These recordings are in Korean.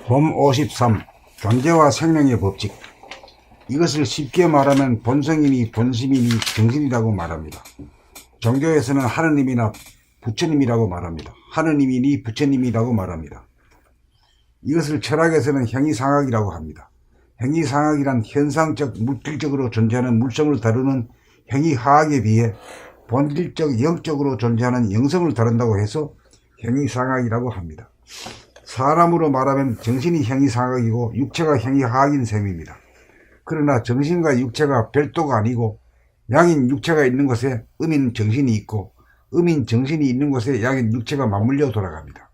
봄 53. 존재와 생명의 법칙. 이것을 쉽게 말하면 본성이니 본심이니 정신이라고 말합니다. 종교에서는 하느님이나 부처님이라고 말합니다. 하느님이니 부처님이라고 말합니다. 이것을 철학에서는 형이상학이라고 합니다. 형이상학이란 현상적 물질적으로 존재하는 물성을 다루는 형이하학에 비해 본질적 영적으로 존재하는 영성을 다룬다고 해서 형이상학이라고 합니다. 사람으로 말하면 정신이 형이상학이고 육체가 형이하학인 셈입니다. 그러나 정신과 육체가 별도가 아니고 양인 육체가 있는 곳에 음인 정신이 있고 음인 정신이 있는 곳에 양인 육체가 맞물려 돌아갑니다.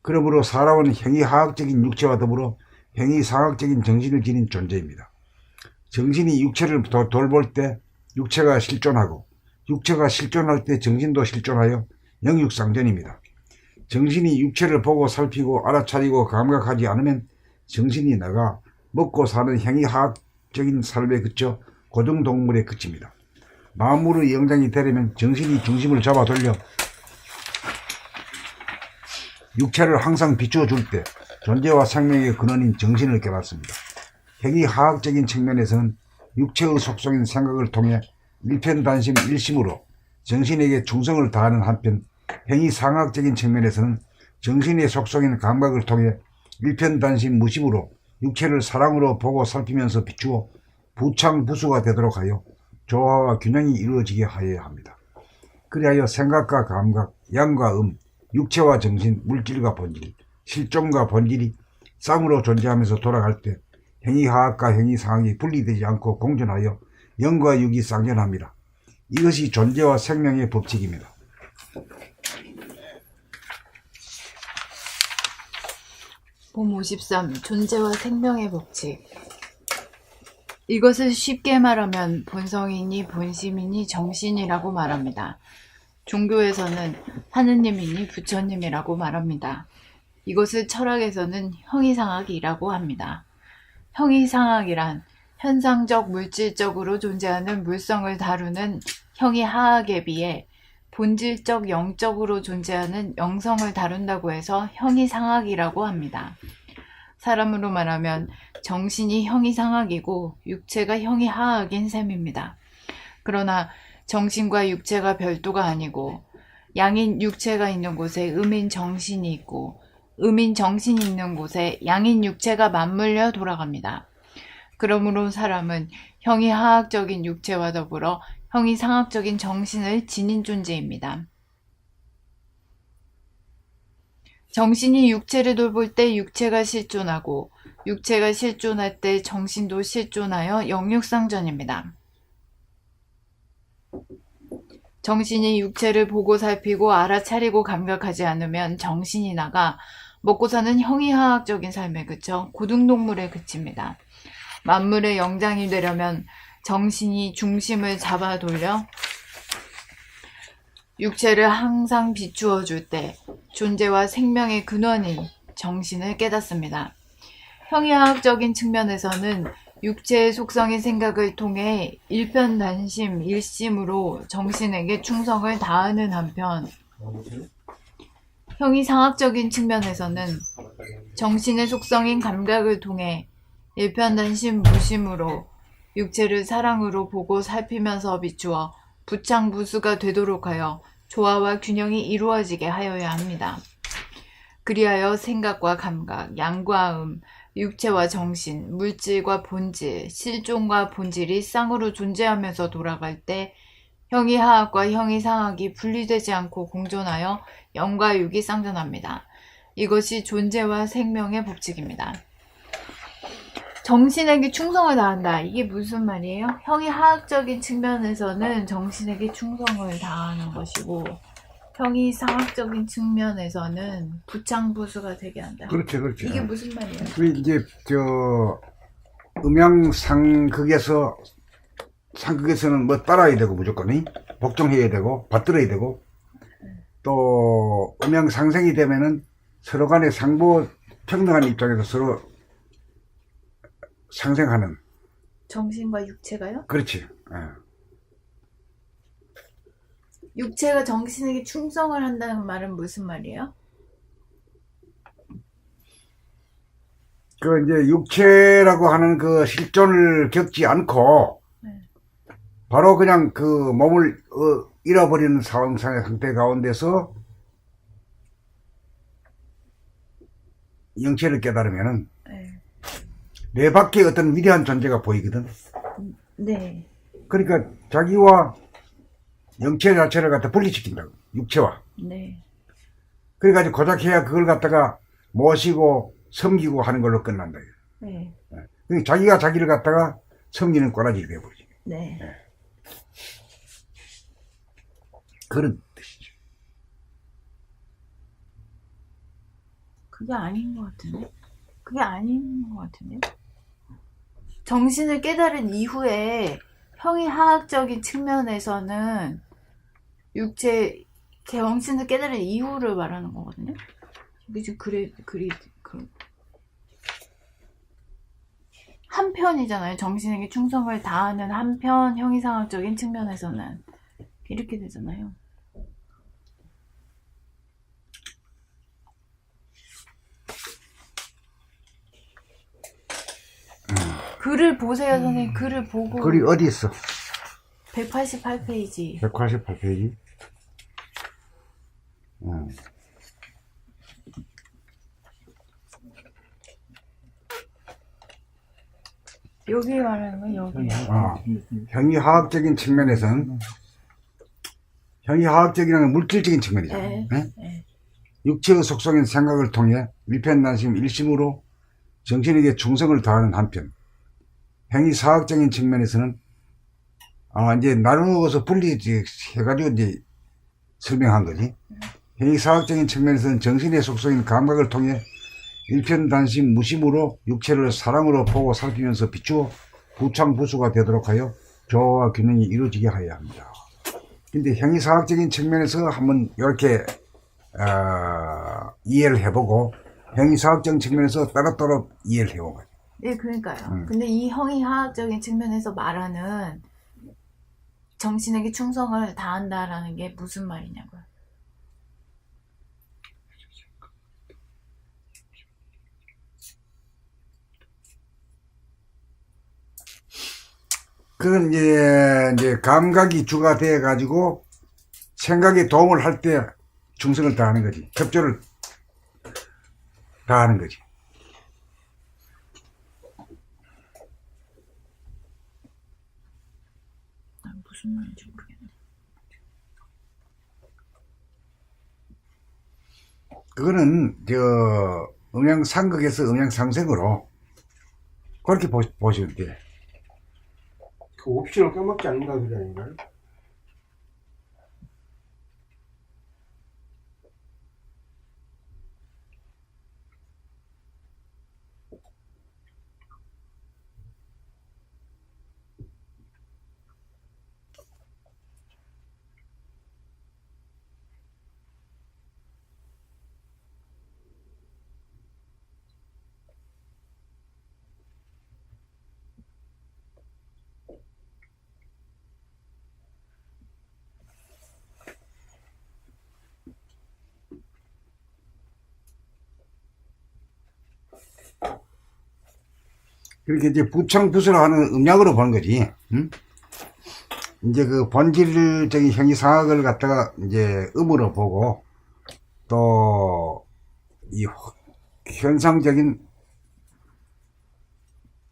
그러므로 사람은 형이하학적인 육체와 더불어 형이상학적인 정신을 지닌 존재입니다. 정신이 육체를 돌볼 때 육체가 실존하고 육체가 실존할 때 정신도 실존하여 영육상전입니다. 정신이 육체를 보고 살피고 알아차리고 감각하지 않으면 정신이 나가 먹고 사는 형이하학적인 삶에 그쳐 고등동물에 그칩니다. 만물의 영장이 되려면 정신이 중심을 잡아 돌려 육체를 항상 비추어 줄 때 존재와 생명의 근원인 정신을 깨닫습니다. 형이하학적인 측면에서는 육체의 속성인 생각을 통해 일편단심 일심으로 정신에게 충성을 다하는 한편 형이상학적인 측면에서는 정신의 속성인 감각을 통해 일편단심 무심으로 육체를 사랑으로 보고 살피면서 비추어 부창부수가 되도록 하여 조화와 균형이 이루어지게 하여야 합니다. 그리하여 생각과 감각, 양과 육체와 정신, 물질과 본질, 실존과 본질이 쌍으로 존재하면서 돌아갈 때 형이하학과 형이상학이 분리되지 않고 공존하여 영과 육이 쌍전합니다. 이것이 존재와 생명의 법칙입니다. 봄 53. 존재와 생명의 법칙. 이것을 쉽게 말하면 본성이니 본심이니 정신이라고 말합니다. 종교에서는 하느님이니 부처님이라고 말합니다. 이것을 철학에서는 형이상학이라고 합니다. 형이상학이란 현상적 물질적으로 존재하는 물성을 다루는 형이하학에 비해 본질적 영적으로 존재하는 영성을 다룬다고 해서 형이상학이라고 합니다. 사람으로 말하면 정신이 형이상학이고 육체가 형이하학인 셈입니다. 그러나 정신과 육체가 별도가 아니고 양인 육체가 있는 곳에 음인 정신이 있고 음인 정신이 있는 곳에 양인 육체가 맞물려 돌아갑니다. 그러므로 사람은 형이하학적인 육체와 더불어 형이상학적인 정신을 지닌 존재입니다. 정신이 육체를 돌볼 때 육체가 실존하고 육체가 실존할 때 정신도 실존하여 영육상전입니다. 정신이 육체를 보고 살피고 알아차리고 감각하지 않으면 정신이 나가 먹고 사는 형이하학적인 삶에 그쳐 고등동물에 그칩니다. 만물의 영장이 되려면 정신이 중심을 잡아 돌려 육체를 항상 비추어 줄 때 존재와 생명의 근원인 정신을 깨닫습니다. 형이하학적인 측면에서는 육체의 속성인 생각을 통해 일편단심, 일심으로 정신에게 충성을 다하는 한편 형이상학적인 측면에서는 정신의 속성인 감각을 통해 일편단심 무심으로 육체를 사랑으로 보고 살피면서 비추어 부창부수가 되도록 하여 조화와 균형이 이루어지게 하여야 합니다. 그리하여 생각과 감각, 양과 육체와 정신, 물질과 본질, 실존과 본질이 쌍으로 존재하면서 돌아갈 때 형이하학과 형이상학이 분리되지 않고 공존하여 영과 육이 쌍전합니다. 이것이 존재와 생명의 법칙입니다. 정신에게 충성을 다한다. 이게 무슨 말이에요? 형이하학적인 측면에서는 정신에게 충성을 다하는 것이고 형이상학적인 측면에서는 부창부수가 되게 한다. 그렇죠. 이게 무슨 말이에요? 이제 음양상극에서 상극에서는 뭐 따라야 되고 무조건 복종해야 되고 받들어야 되고 또 음양상생이 되면은 서로 간에 상보 평등한 입장에서 서로 상생하는. 정신과 육체가요? 그렇지. 육체가 정신에게 충성을 한다는 말은 무슨 말이에요? 그 이제 육체라고 하는 그 실존을 겪지 않고 네. 바로 그냥 그 몸을 잃어버리는 상태 가운데서 영체를 깨달으면은 네. 내 밖에 어떤 위대한 존재가 보이거든. 네. 그러니까 자기와 영체 자체를 갖다 분리시킨다고, 육체와. 네. 그래가지고 고작 해야 그걸 갖다가 모시고 섬기고 하는 걸로 끝난다. 네. 그러니까 자기가 자기를 갖다가 섬기는 꼬라지가 되어버리지. 네. 그런 뜻이죠. 그게 아닌 것 같은데? 그게 아닌 것 같은데? 정신을 깨달은 이후에 형이하학적인 측면에서는 육체, 정신을 깨달은 이후를 말하는 거거든요? 이게 지금 한편이잖아요. 정신에게 충성을 다하는 한편, 형이상학적인 측면에서는. 이렇게 되잖아요. 글을 보세요, 선생님. 글을 보고. 글이 어디 있어? 188페이지. 188페이지. 여기 말하는 건 여기. 형이화학적인 측면에서는 형이화학적이라는 건 물질적인 측면이잖아. 네. 네? 네. 육체의 속성인 생각을 통해 일편단심 일심으로 정신에게 충성을 다하는 한편, 행위사학적인 측면에서는 이제 나누어서 분리해가지고 이제 설명한 거지. 행위사학적인 측면에서는 정신의 속성인 감각을 통해 일편단심 무심으로 육체를 사랑으로 보고 살피면서 비추어 부창부수가 되도록 하여 조화와 균형이 이루어지게 하여야 합니다. 근데 행위사학적인 측면에서 한번 이렇게 이해를 해보고 행위사학적인 측면에서 따로따로 이해를 해본 거죠. 네, 그러니까요. 근데 이 형이하학적인 측면에서 말하는 정신에게 충성을 다한다라는 게 무슨 말이냐고요. 그건 이제 감각이 주가 돼가지고 생각에 도움을 할 때 충성을 다하는 거지. 협조를 다하는 거지. 난 무슨 말인지 모르겠네. 그거는 음양상극에서 음양상색으로 그렇게 보시면 돼. 그 옵션을 까먹지 않는다 그게 아닌가요? 그렇게 이제 부창부수를 하는 음약으로 보는 거지. 응? 이제 그 본질적인 형이상학을 갖다가 이제 음으로 보고 또 이 현상적인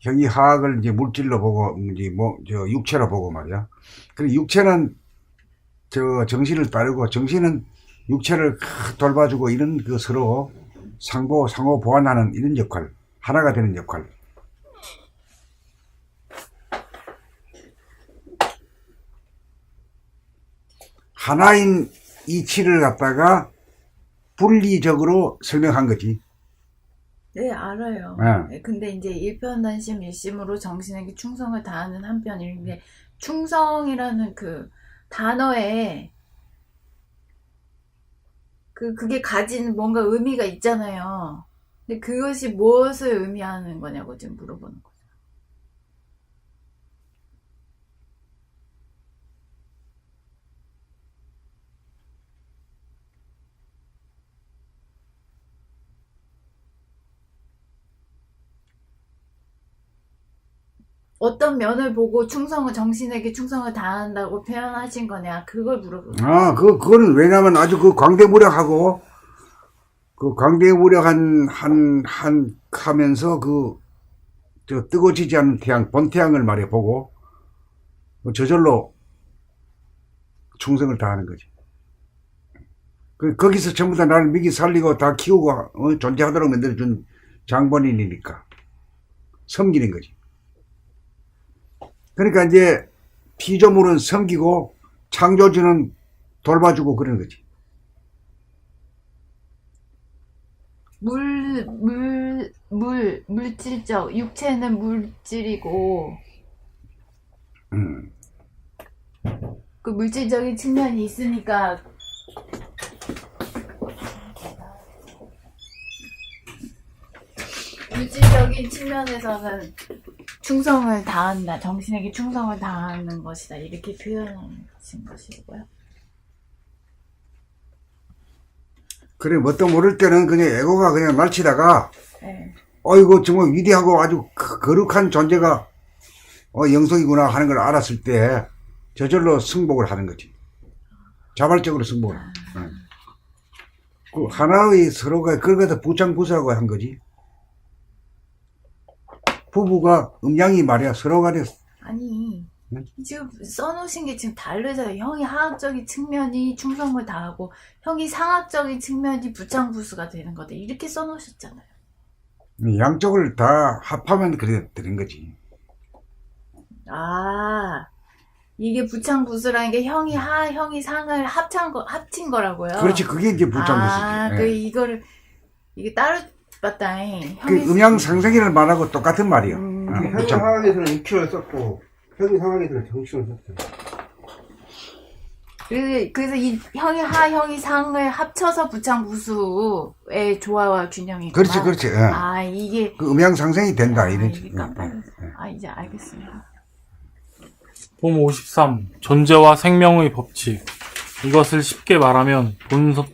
형이하학을 이제 물질로 보고 이제 육체로 보고 말이야. 그리고 육체는 정신을 따르고 정신은 육체를 돌봐주고 이런 그 서로 상호 보완하는 이런 역할, 하나가 되는 역할. 하나인 이치를 갖다가 분리적으로 설명한 거지. 네, 알아요. 네. 네, 근데 이제 일편단심 일심으로 정신에게 충성을 다하는 한편인데, 충성이라는 그 단어에 그게 가진 뭔가 의미가 있잖아요. 근데 그것이 무엇을 의미하는 거냐고 지금 물어보는 거죠. 어떤 면을 보고 정신에게 충성을 다한다고 표현하신 거냐, 그걸 물어보는 거예요. 아, 그거는 왜냐면 아주 그 광대무량하고, 그 하면서 뜨거워지지 않는 태양, 본태양을 말해 보고, 저절로 충성을 다하는 거지. 거기서 전부 다 나를 먹이 살리고 다 키우고, 존재하도록 만들어준 장본인이니까. 섬기는 거지. 그러니까 이제 피조물은 섬기고 창조주는 돌봐주고 그러는 거지. 물질적, 육체는 물질이고, 그 물질적인 측면이 있으니까, 물질적인 측면에서는 충성을 다한다, 정신에게 충성을 다하는 것이다, 이렇게 표현하신 것이고요. 그래, 뭣도 모를 때는 그냥 에고가 그냥 날치다가, 네. 이거 정말 위대하고 아주 거룩한 존재가, 영성이구나 하는 걸 알았을 때, 저절로 승복을 하는 거지. 자발적으로 승복을. 그 하나의 서로가, 그걸 갖다 부창부수라고 한 거지. 부부가 음양이 말이야, 서로가 돼. 아니, 네? 지금 써놓으신 게 지금 다르잖아요. 형이 하학적인 측면이 충성을 다하고, 형이 상학적인 측면이 부창부수가 되는 거다. 이렇게 써놓으셨잖아요. 양쪽을 다 합하면 그래 되는 거지. 아, 이게 부창부수라는 게 형이 하, 형이 상을 합친 거라고요? 그렇지, 그게 이제 부창부수지. 아, 이게 따로 봤다잉. 그 음양상생이라는 말하고 똑같은 말이야. 형이 부창. 상학에서는 육체를 썼고 형이 상학에서는 정신을 썼어요. 그래서 이 형이 하, 형이 상을 합쳐서 부창부수의 조화와 균형이. 그렇지. 아, 이게. 그 음양상생이 된다, 이런 이게 깜빡했어. 이제 알겠습니다. 봄 53. 존재와 생명의 법칙. 이것을 쉽게 말하면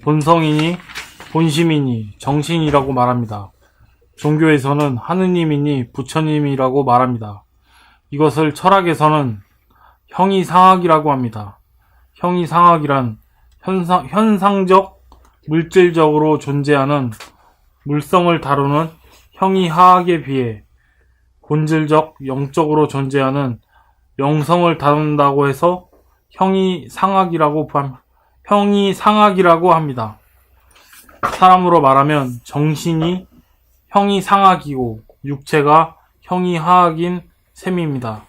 본성이니 본심이니 정신이라고 말합니다. 종교에서는 하느님이니 부처님이라고 말합니다. 이것을 철학에서는 형이상학이라고 합니다. 형이상학이란 현상적, 물질적으로 존재하는 물성을 다루는 형이하학에 비해 본질적, 영적으로 존재하는 영성을 다룬다고 해서 형이상학이라고 합니다. 사람으로 말하면 정신이 형이상학이고 육체가 형이하학인 셈입니다.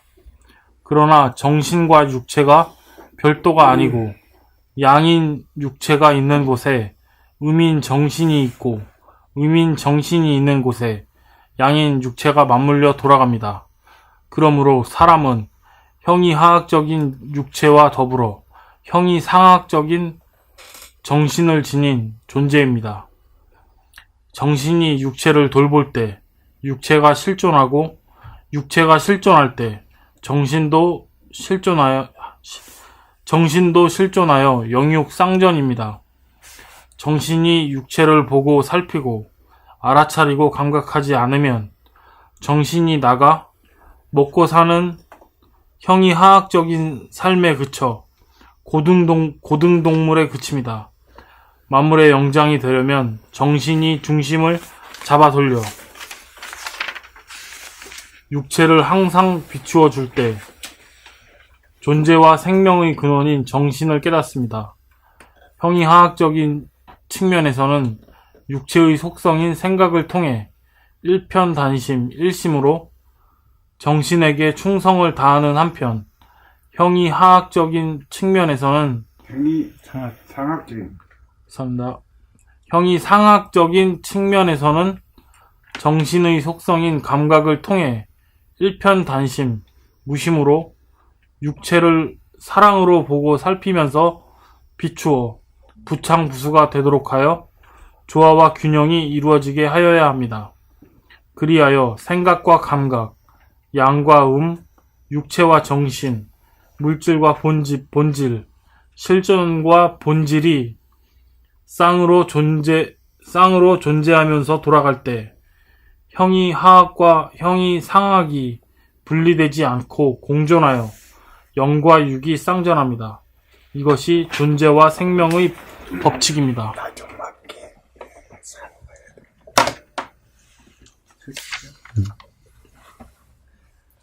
그러나 정신과 육체가 별도가 아니고 양인 육체가 있는 곳에 음인 정신이 있고 음인 정신이 있는 곳에 양인 육체가 맞물려 돌아갑니다. 그러므로 사람은 형이하학적인 육체와 더불어 형이상학적인 정신을 지닌 존재입니다. 정신이 육체를 돌볼 때 육체가 실존하고 육체가 실존할 때 정신도 실존하여 영육상전입니다. 정신이 육체를 보고 살피고 알아차리고 감각하지 않으면 정신이 나가 먹고 사는 형이하학적인 삶에 그쳐 고등동물에 그칩니다. 만물의 영장이 되려면 정신이 중심을 잡아 돌려 육체를 항상 비추어 줄 때 존재와 생명의 근원인 정신을 깨닫습니다. 형이하학적인 측면에서는 육체의 속성인 생각을 통해 일편단심, 일심으로 정신에게 충성을 다하는 한편 형이하학적인 측면에서는 형이상학적인 측면에서는 정신의 속성인 감각을 통해 일편단심, 무심으로 육체를 사랑으로 보고 살피면서 비추어 부창부수가 되도록 하여 조화와 균형이 이루어지게 하여야 합니다. 그리하여 생각과 감각, 양과 육체와 정신, 물질과 본질, 실존과 본질이 쌍으로 존재하면서 돌아갈 때 형이하학과 형이상학이 분리되지 않고 공존하여 영과 육이 쌍전합니다. 이것이 존재와 생명의 법칙입니다.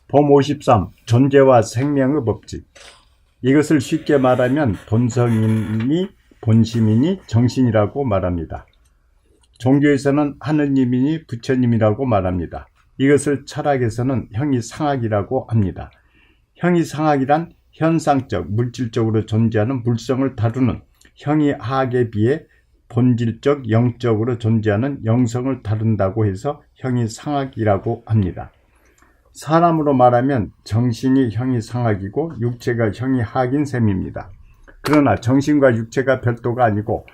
봄 53. 존재와 생명의 법칙. 이것을 쉽게 말하면 본성이니 본심이니 정신이라고 말합니다. 종교에서는 하느님이니 부처님이라고 말합니다. 이것을 철학에서는 형이상학이라고 합니다. 형이상학이란 현상적, 물질적으로 존재하는 물성을 다루는 형이하학에 비해 본질적, 영적으로 존재하는 영성을 다룬다고 해서 형이상학이라고 합니다. 사람으로 말하면 정신이 형이상학이고 육체가 형이하학인 셈입니다. 그러나 정신과 육체가 별도가 아니고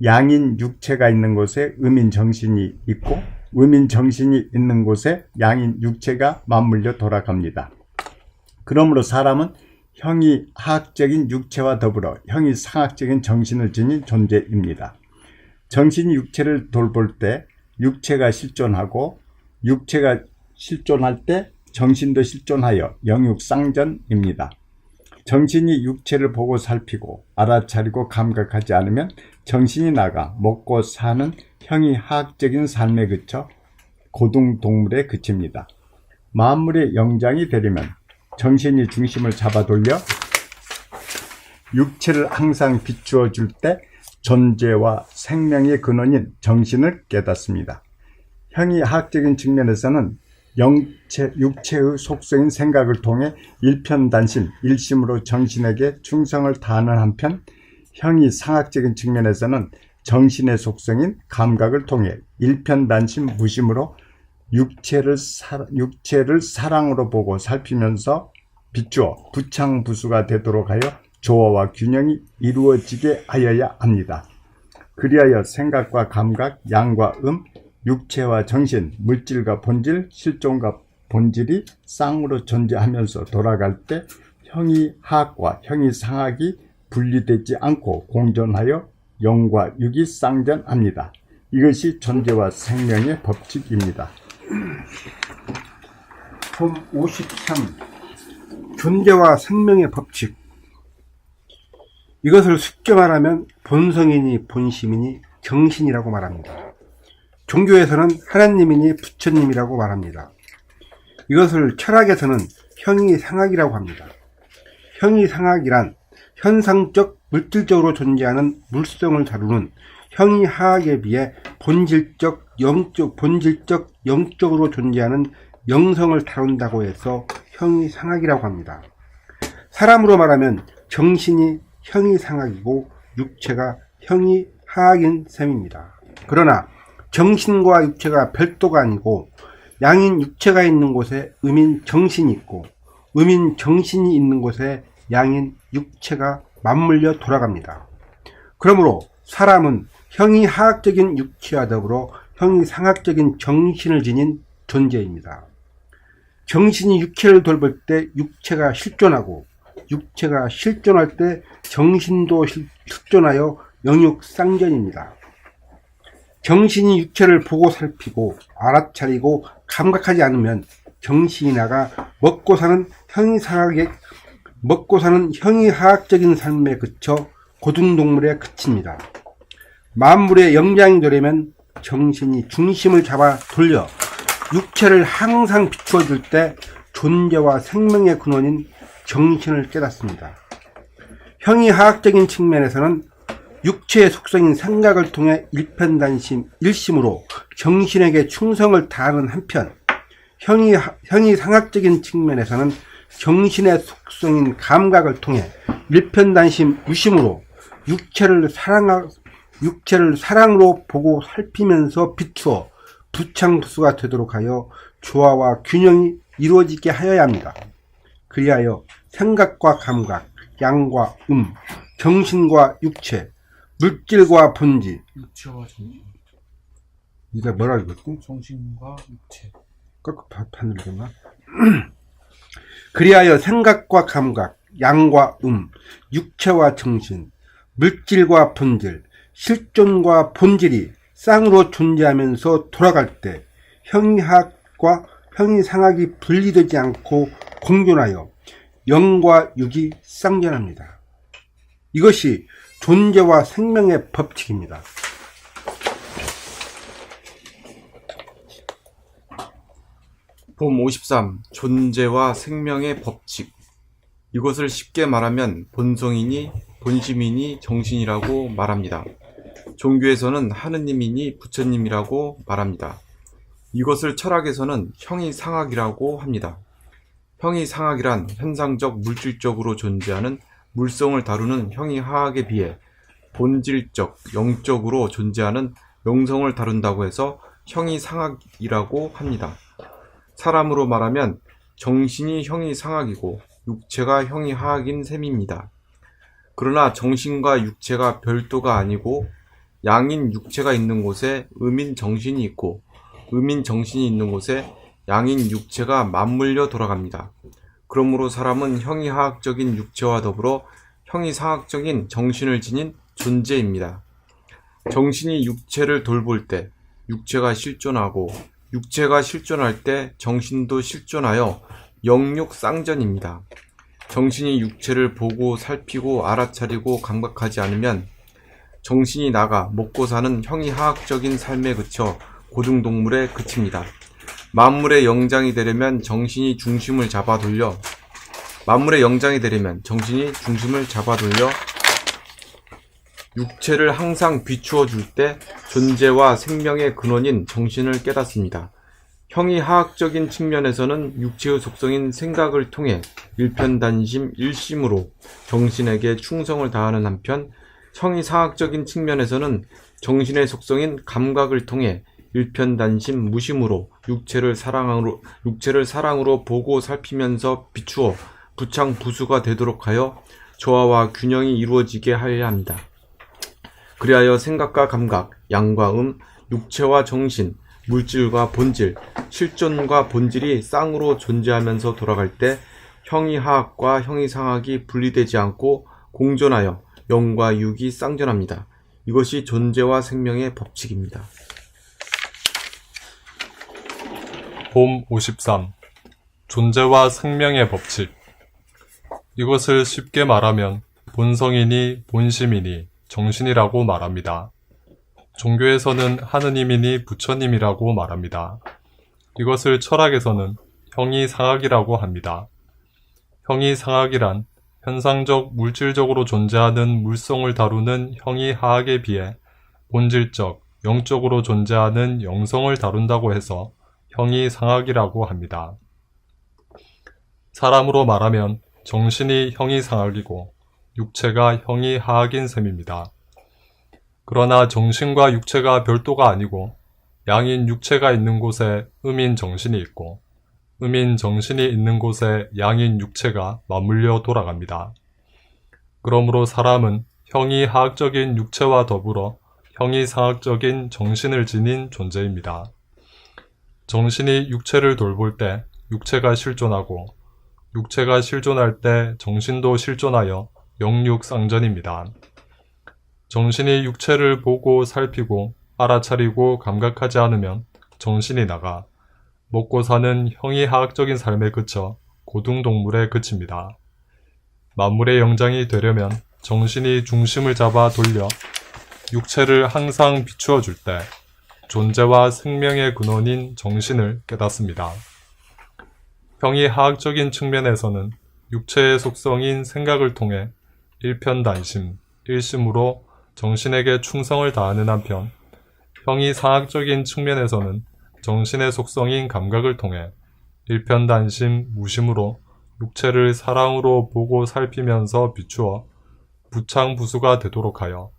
양인 육체가 있는 곳에 음인 정신이 있고 음인 정신이 있는 곳에 양인 육체가 맞물려 돌아갑니다. 그러므로 사람은 형이하학적인 육체와 더불어 형이상학적인 정신을 지닌 존재입니다. 정신이 육체를 돌볼 때 육체가 실존하고 육체가 실존할 때 정신도 실존하여 영육상전입니다. 정신이 육체를 보고 살피고 알아차리고 감각하지 않으면 정신이 나가 먹고 사는 형이하학적인 삶에 그쳐 고등동물에 그칩니다. 만물의 영장이 되려면 정신이 중심을 잡아 돌려 육체를 항상 비추어 줄 때 존재와 생명의 근원인 정신을 깨닫습니다. 형이하학적인 측면에서는 육체의 속성인 생각을 통해 일편단심, 일심으로 정신에게 충성을 다하는 한편 형이상학적인 측면에서는 정신의 속성인 감각을 통해 일편단심, 무심으로 육체를 사랑으로 보고 살피면서 비추어 부창부수가 되도록 하여 조화와 균형이 이루어지게 하여야 합니다. 그리하여 생각과 감각, 양과 육체와 정신, 물질과 본질, 실존과 본질이 쌍으로 존재하면서 돌아갈 때 형이하학과 형이상학이 분리되지 않고 공존하여 영과 육이 쌍전합니다. 이것이 존재와 생명의 법칙입니다. 봄 53. 존재와 생명의 법칙. 이것을 쉽게 말하면 본성이니 본심이니 정신이라고 말합니다. 종교에서는 하나님이니 부처님이라고 말합니다. 이것을 철학에서는 형이상학이라고 합니다. 형이상학이란 현상적, 물질적으로 존재하는 물성을 다루는 형이하학에 비해 본질적, 영적으로 존재하는 영성을 다룬다고 해서 형이상학이라고 합니다. 사람으로 말하면 정신이 형이상학이고 육체가 형이하학인 셈입니다. 그러나 정신과 육체가 별도가 아니고 양인 육체가 있는 곳에 음인 정신이 있고 음인 정신이 있는 곳에 양인 육체가 맞물려 돌아갑니다. 그러므로 사람은 형이하학적인 육체와 더불어 형이상학적인 정신을 지닌 존재입니다. 정신이 육체를 돌볼 때 육체가 실존하고 육체가 실존할 때 정신도 실존하여 영육상전입니다. 정신이 육체를 보고 살피고 알아차리고 감각하지 않으면 정신이 나가 먹고 사는 형이하학적인 삶에 그쳐 고등동물에 그칩니다. 만물의 영장이 되려면 정신이 중심을 잡아 돌려 육체를 항상 비추어 줄 때 존재와 생명의 근원인 정신을 깨닫습니다. 형이하학적인 측면에서는 육체의 속성인 생각을 통해 일편단심, 일심으로 정신에게 충성을 다하는 한편 형이상학적인 측면에서는 정신의 속성인 감각을 통해 일편단심, 무심으로 육체를 사랑으로 보고 살피면서 비추어 부창부수가 되도록 하여 조화와 균형이 이루어지게 하여야 합니다. 그리하여 생각과 감각, 양과 정신과 육체, 물질과 본질. 육체와 정신. 이게 뭐라 그랬지? 정신과 육체. 반대로 됐나? 그리하여 생각과 감각, 양과 육체와 정신, 물질과 본질, 실존과 본질이 쌍으로 존재하면서 돌아갈 때 형이하학과 형이 상학이 분리되지 않고 공존하여 영과 육이 쌍전합니다. 이것이 존재와 생명의 법칙입니다. 봄 53. 존재와 생명의 법칙. 이것을 쉽게 말하면 본성이니 본심이니 정신이라고 말합니다. 종교에서는 하느님이니 부처님이라고 말합니다. 이것을 철학에서는 형이상학이라고 합니다. 형이상학이란 현상적 물질적으로 존재하는 물성을 다루는 형이하학에 비해 본질적 영적으로 존재하는 영성을 다룬다고 해서 형이상학이라고 합니다. 사람으로 말하면 정신이 형이상학이고 육체가 형이하학인 셈입니다. 그러나 정신과 육체가 별도가 아니고 양인 육체가 있는 곳에 음인 정신이 있고 음인 정신이 있는 곳에 양인 육체가 맞물려 돌아갑니다. 그러므로 사람은 형이하학적인 육체와 더불어 형이상학적인 정신을 지닌 존재입니다. 정신이 육체를 돌볼 때 육체가 실존하고 육체가 실존할 때 정신도 실존하여 영육쌍전입니다. 정신이 육체를 보고 살피고 알아차리고 감각하지 않으면 정신이 나가 먹고 사는 형이하학적인 삶에 그쳐 고등동물에 그칩니다. 만물의 영장이 되려면 정신이 중심을 잡아 돌려 육체를 항상 비추어 줄 때 존재와 생명의 근원인 정신을 깨닫습니다. 형이하학적인 측면에서는 육체의 속성인 생각을 통해 일편단심 일심으로 정신에게 충성을 다하는 한편 형이상학적인 측면에서는 정신의 속성인 감각을 통해 일편단심 무심으로 육체를 사랑으로 보고 살피면서 비추어 부창부수가 되도록 하여 조화와 균형이 이루어지게 하여야 합니다. 그리하여 생각과 감각, 양과 육체와 정신, 물질과 본질, 실존과 본질이 쌍으로 존재하면서 돌아갈 때 형이하학과 형이상학이 분리되지 않고 공존하여 영과 육이 쌍전합니다. 이것이 존재와 생명의 법칙입니다. 봄 53. 존재와 생명의 법칙. 이것을 쉽게 말하면 본성이니 본심이니 정신이라고 말합니다. 종교에서는 하느님이니 부처님이라고 말합니다. 이것을 철학에서는 형이상학이라고 합니다. 형이상학이란 현상적 물질적으로 존재하는 물성을 다루는 형이하학에 비해 본질적 영적으로 존재하는 영성을 다룬다고 해서 형이상학이라고 합니다. 사람으로 말하면 정신이 형이상학이고 육체가 형이하학인 셈입니다. 그러나 정신과 육체가 별도가 아니고 양인 육체가 있는 곳에 음인 정신이 있고 음인 정신이 있는 곳에 양인 육체가 맞물려 돌아갑니다. 그러므로 사람은 형이하학적인 육체와 더불어 형이상학적인 정신을 지닌 존재입니다. 정신이 육체를 돌볼 때 육체가 실존하고 육체가 실존할 때 정신도 실존하여 영육쌍전입니다. 정신이 육체를 보고 살피고 알아차리고 감각하지 않으면 정신이 나가 먹고 사는 형이하학적인 삶에 그쳐 고등동물에 그칩니다. 만물의 영장이 되려면 정신이 중심을 잡아 돌려 육체를 항상 비추어 줄 때 존재와 생명의 근원인 정신을 깨닫습니다. 형이하학적인 측면에서는 육체의 속성인 생각을 통해 일편단심, 일심으로 정신에게 충성을 다하는 한편 형이상학적인 측면에서는 정신의 속성인 감각을 통해 일편단심, 무심으로 육체를 사랑으로 보고 살피면서 비추어 부창부수가 되도록 하여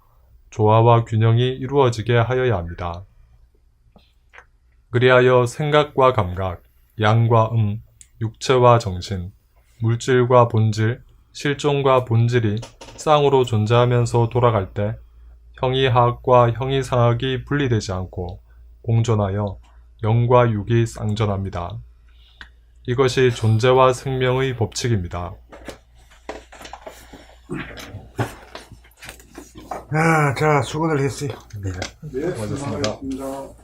조화와 균형이 이루어지게 하여야 합니다. 그리하여 생각과 감각, 양과 육체와 정신, 물질과 본질, 실존과 본질이 쌍으로 존재하면서 돌아갈 때 형이하학과 형이상학이 분리되지 않고 공존하여 영과 육이 쌍전합니다. 이것이 존재와 생명의 법칙입니다. 자, 수고들 했어요. 네. 네, 수고하셨습니다.